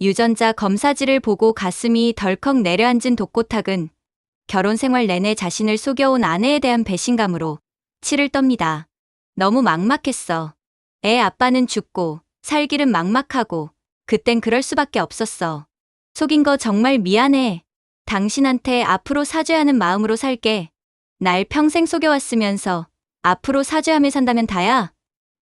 유전자 검사지를 보고 가슴이 덜컥 내려앉은 독고탁은 결혼 생활 내내 자신을 속여온 아내에 대한 배신감으로 치를 떱니다. 너무 막막했어. 애 아빠는 죽고 살길은 막막하고 그땐 그럴 수밖에 없었어. 속인 거 정말 미안해. 당신한테 앞으로 사죄하는 마음으로 살게. 날 평생 속여왔으면서 앞으로 사죄하며 산다면 다야.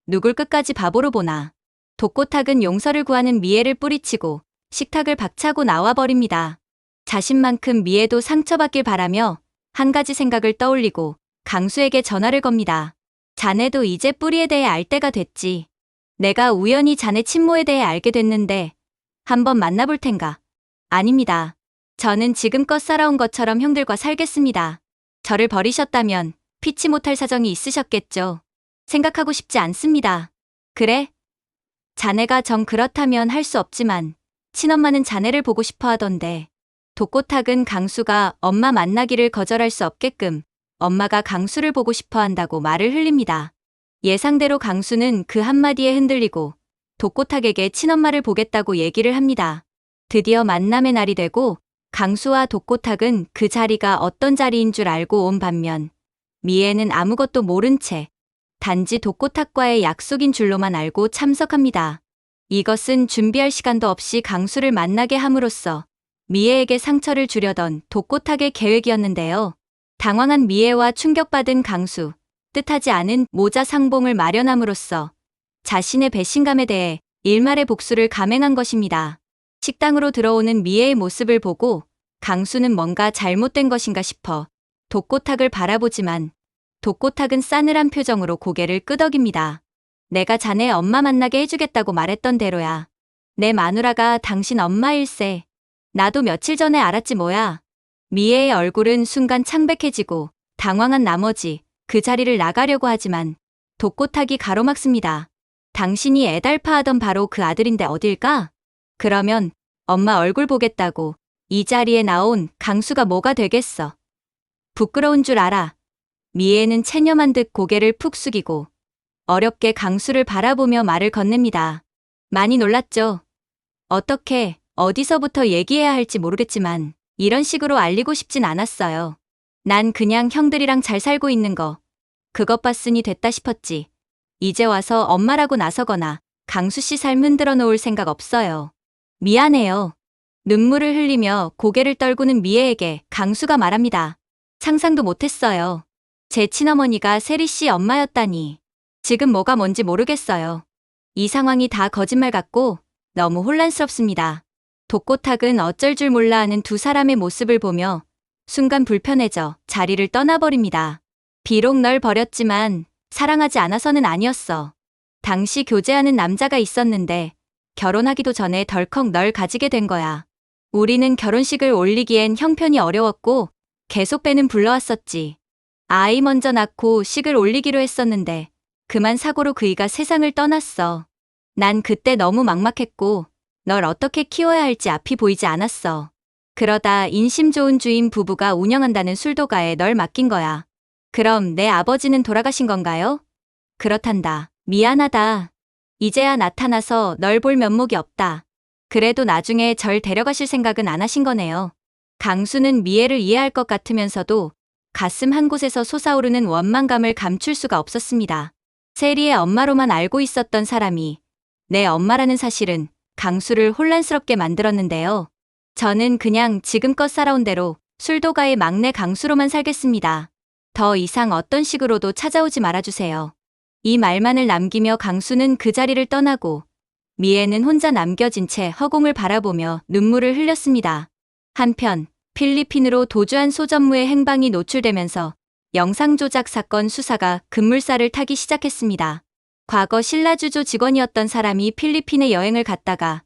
누굴 끝까지 바보로 보나. 독고탁은 용서를 구하는 미애를 뿌리치고 식탁을 박차고 나와버립니다. 자신만큼 미애도 상처받길 바라며 한 가지 생각을 떠올리고 강수에게 전화를 겁니다. 자네도 이제 뿌리에 대해 알 때가 됐지. 내가 우연히 자네 친모에 대해 알게 됐는데 한번 만나볼 텐가. 아닙니다. 저는 지금껏 살아온 것처럼 형들과 살겠습니다. 저를 버리셨다면 피치 못할 사정이 있으셨겠죠. 생각하고 싶지 않습니다. 그래? 자네가 정 그렇다면 할 수 없지만 친엄마는 자네를 보고 싶어 하던데. 독고탁은 강수가 엄마 만나기를 거절할 수 없게끔 엄마가 강수를 보고 싶어 한다고 말을 흘립니다. 예상대로 강수는 그 한마디에 흔들리고 독고탁에게 친엄마를 보겠다고 얘기를 합니다. 드디어 만남의 날이 되고 강수와 독고탁은 그 자리가 어떤 자리인 줄 알고 온 반면 미애는 아무것도 모른 채 단지 독고탁과의 약속인 줄로만 알고 참석합니다. 이것은 준비할 시간도 없이 강수를 만나게 함으로써 미애에게 상처를 주려던 독고탁의 계획이었는데요. 당황한 미애와 충격받은 강수, 뜻하지 않은 모자 상봉을 마련함으로써 자신의 배신감에 대해 일말의 복수를 감행한 것입니다. 식당으로 들어오는 미애의 모습을 보고 강수는 뭔가 잘못된 것인가 싶어 독고탁을 바라보지만 독고탁은 싸늘한 표정으로 고개를 끄덕입니다. 내가 자네 엄마 만나게 해주겠다고 말했던 대로야. 내 마누라가 당신 엄마일세. 나도 며칠 전에 알았지 뭐야. 미애의 얼굴은 순간 창백해지고 당황한 나머지 그 자리를 나가려고 하지만 독고탁이 가로막습니다. 당신이 애달파하던 바로 그 아들인데 어딜까? 그러면 엄마 얼굴 보겠다고 이 자리에 나온 강수가 뭐가 되겠어. 부끄러운 줄 알아. 미애는 체념한 듯 고개를 푹 숙이고 어렵게 강수를 바라보며 말을 건넵니다. 많이 놀랐죠? 어떻게, 어디서부터 얘기해야 할지 모르겠지만 이런 식으로 알리고 싶진 않았어요. 난 그냥 형들이랑 잘 살고 있는 거 그것 봤으니 됐다 싶었지. 이제 와서 엄마라고 나서거나 강수 씨 삶 흔들어 놓을 생각 없어요. 미안해요. 눈물을 흘리며 고개를 떨구는 미애에게 강수가 말합니다. 상상도 못했어요. 제 친어머니가 세리 씨 엄마였다니. 지금 뭐가 뭔지 모르겠어요. 이 상황이 다 거짓말 같고 너무 혼란스럽습니다. 독고탁은 어쩔 줄 몰라 하는 두 사람의 모습을 보며 순간 불편해져 자리를 떠나버립니다. 비록 널 버렸지만 사랑하지 않아서는 아니었어. 당시 교제하는 남자가 있었는데 결혼하기도 전에 덜컥 널 가지게 된 거야. 우리는 결혼식을 올리기엔 형편이 어려웠고 계속 배는 불러왔었지. 아이 먼저 낳고 식을 올리기로 했었는데 그만 사고로 그이가 세상을 떠났어. 난 그때 너무 막막했고 널 어떻게 키워야 할지 앞이 보이지 않았어. 그러다 인심 좋은 주인 부부가 운영한다는 술도가에 널 맡긴 거야. 그럼 내 아버지는 돌아가신 건가요? 그렇단다. 미안하다. 이제야 나타나서 널 볼 면목이 없다. 그래도 나중에 절 데려가실 생각은 안 하신 거네요. 강수는 미애를 이해할 것 같으면서도 가슴 한 곳에서 솟아오르는 원망감을 감출 수가 없었습니다. 세리의 엄마로만 알고 있었던 사람이 내 엄마라는 사실은 강수를 혼란스럽게 만들었는데요. 저는 그냥 지금껏 살아온 대로 술도가의 막내 강수로만 살겠습니다. 더 이상 어떤 식으로도 찾아오지 말아주세요. 이 말만을 남기며 강수는 그 자리를 떠나고 미애는 혼자 남겨진 채 허공을 바라보며 눈물을 흘렸습니다. 한편 필리핀으로 도주한 소전무의 행방이 노출되면서 영상조작 사건 수사가 급물살을 타기 시작했습니다. 과거 신라주조 직원이었던 사람이 필리핀에 여행을 갔다가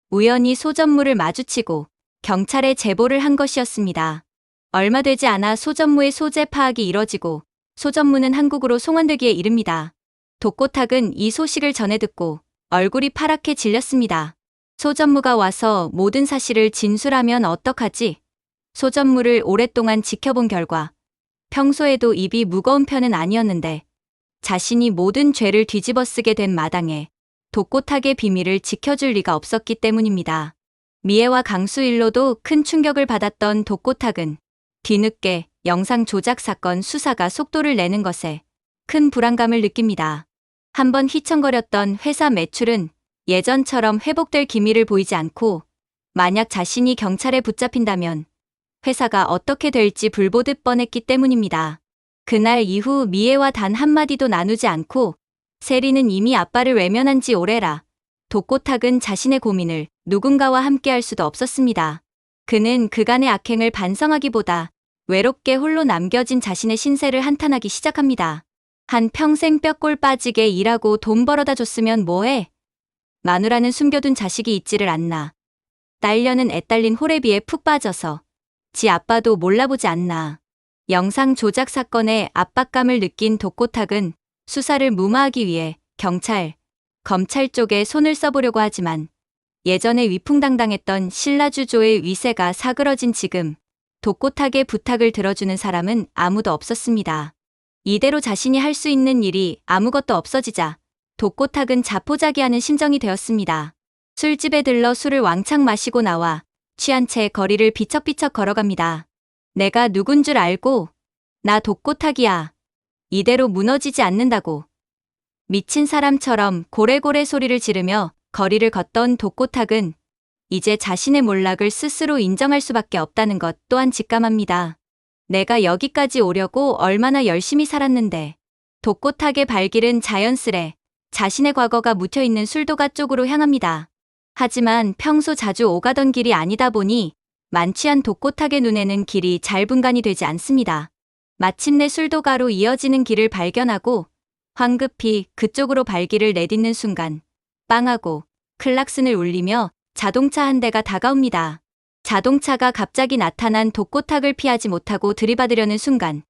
우연히 소전무를 마주치고 경찰에 제보를 한 것이었습니다. 얼마 되지 않아 소전무의 소재 파악이 이뤄지고 소전무는 한국으로 송환되기에 이릅니다. 독고탁은 이 소식을 전해 듣고 얼굴이 파랗게 질렸습니다. 소전무가 와서 모든 사실을 진술하면 어떡하지? 소전무를 오랫동안 지켜본 결과 평소에도 입이 무거운 편은 아니었는데 자신이 모든 죄를 뒤집어 쓰게 된 마당에 독고탁의 비밀을 지켜줄 리가 없었기 때문입니다. 미애와 강수 일로도 큰 충격을 받았던 독고탁은 뒤늦게 영상 조작 사건 수사가 속도를 내는 것에 큰 불안감을 느낍니다. 한번 휘청거렸던 회사 매출은 예전처럼 회복될 기미를 보이지 않고 만약 자신이 경찰에 붙잡힌다면 회사가 어떻게 될지 불보듯 뻔했기 때문입니다. 그날 이후 미애와 단 한마디도 나누지 않고 세리는 이미 아빠를 외면한 지 오래라 독고탁은 자신의 고민을 누군가와 함께 할 수도 없었습니다. 그는 그간의 악행을 반성하기보다 외롭게 홀로 남겨진 자신의 신세를 한탄하기 시작합니다. 한평생 뼈골 빠지게 일하고 돈 벌어다 줬으면 뭐해? 마누라는 숨겨둔 자식이 있지를 않나. 딸려는 애딸린 호래비에 푹 빠져서 지 아빠도 몰라보지 않나. 영상 조작 사건에 압박감을 느낀 독고탁은 수사를 무마하기 위해 경찰, 검찰 쪽에 손을 써보려고 하지만 예전에 위풍당당했던 신라주조의 위세가 사그러진 지금 독고탁의 부탁을 들어주는 사람은 아무도 없었습니다. 이대로 자신이 할 수 있는 일이 아무것도 없어지자 독고탁은 자포자기하는 심정이 되었습니다. 술집에 들러 술을 왕창 마시고 나와 취한 채 거리를 비척비척 걸어갑니다. 내가 누군 줄 알고? 나 독고탁이야. 이대로 무너지지 않는다고. 미친 사람처럼 고래고래 소리를 지르며 거리를 걷던 독고탁은 이제 자신의 몰락을 스스로 인정할 수밖에 없다는 것 또한 직감합니다. 내가 여기까지 오려고 얼마나 열심히 살았는데. 독고탁의 발길은 자연스레 자신의 과거가 묻혀있는 술도가 쪽으로 향합니다. 하지만 평소 자주 오가던 길이 아니다 보니 만취한 독고탁의 눈에는 길이 잘 분간이 되지 않습니다. 마침내 술도가로 이어지는 길을 발견하고 황급히 그쪽으로 발길을 내딛는 순간 빵하고 클락슨을 울리며 자동차 한 대가 다가옵니다. 자동차가 갑자기 나타난 독고탁을 피하지 못하고 들이받으려는 순간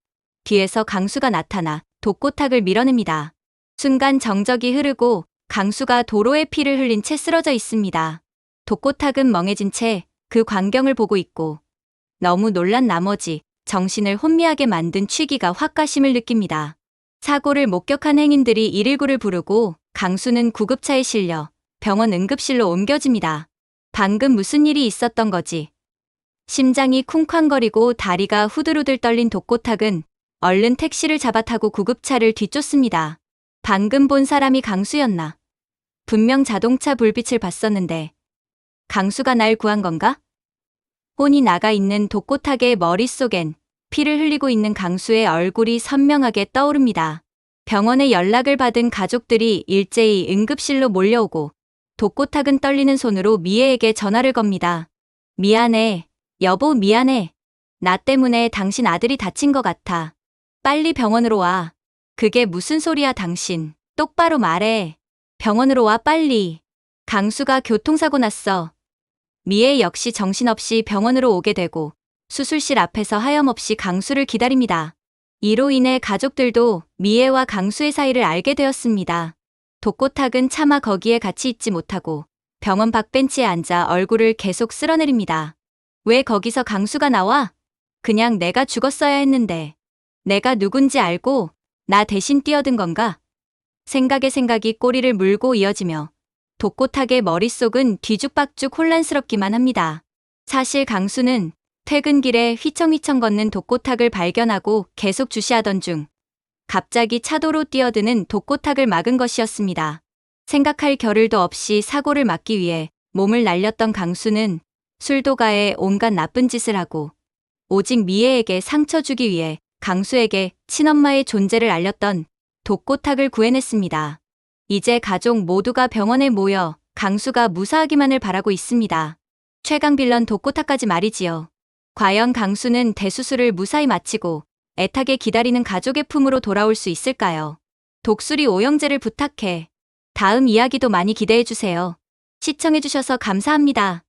뒤에서 강수가 나타나 독고탁을 밀어냅니다. 순간 정적이 흐르고 강수가 도로에 피를 흘린 채 쓰러져 있습니다. 독고탁은 멍해진 채 그 광경을 보고 있고 너무 놀란 나머지 정신을 혼미하게 만든 취기가 확가심을 느낍니다. 사고를 목격한 행인들이 119를 부르고 강수는 구급차에 실려 병원 응급실로 옮겨집니다. 방금 무슨 일이 있었던 거지? 심장이 쿵쾅거리고 다리가 후들후들 떨린 독고탁은 얼른 택시를 잡아 타고 구급차를 뒤쫓습니다. 방금 본 사람이 강수였나? 분명 자동차 불빛을 봤었는데 강수가 날 구한 건가? 혼이 나가 있는 독고탁의 머릿속엔 피를 흘리고 있는 강수의 얼굴이 선명하게 떠오릅니다. 병원에 연락을 받은 가족들이 일제히 응급실로 몰려오고 독고탁은 떨리는 손으로 미애에게 전화를 겁니다. 미안해. 여보 미안해. 나 때문에 당신 아들이 다친 것 같아. 빨리 병원으로 와. 그게 무슨 소리야 당신. 똑바로 말해. 병원으로 와 빨리. 강수가 교통사고 났어. 미애 역시 정신없이 병원으로 오게 되고 수술실 앞에서 하염없이 강수를 기다립니다. 이로 인해 가족들도 미애와 강수의 사이를 알게 되었습니다. 독고탁은 차마 거기에 같이 있지 못하고 병원 밖 벤치에 앉아 얼굴을 계속 쓸어내립니다. 왜 거기서 강수가 나와? 그냥 내가 죽었어야 했는데. 내가 누군지 알고 나 대신 뛰어든 건가? 생각에 생각이 꼬리를 물고 이어지며 독고탁의 머릿속은 뒤죽박죽 혼란스럽기만 합니다. 사실 강수는 퇴근길에 휘청휘청 걷는 독고탁을 발견하고 계속 주시하던 중 갑자기 차도로 뛰어드는 독고탁을 막은 것이었습니다. 생각할 겨를도 없이 사고를 막기 위해 몸을 날렸던 강수는 술도가에 온갖 나쁜 짓을 하고 오직 미애에게 상처 주기 위해 강수에게 친엄마의 존재를 알렸던 독고탁을 구해냈습니다. 이제 가족 모두가 병원에 모여 강수가 무사하기만을 바라고 있습니다. 최강 빌런 독고탁까지 말이지요. 과연 강수는 대수술을 무사히 마치고 애타게 기다리는 가족의 품으로 돌아올 수 있을까요? 독수리 오영재를 부탁해. 다음 이야기도 많이 기대해주세요. 시청해주셔서 감사합니다.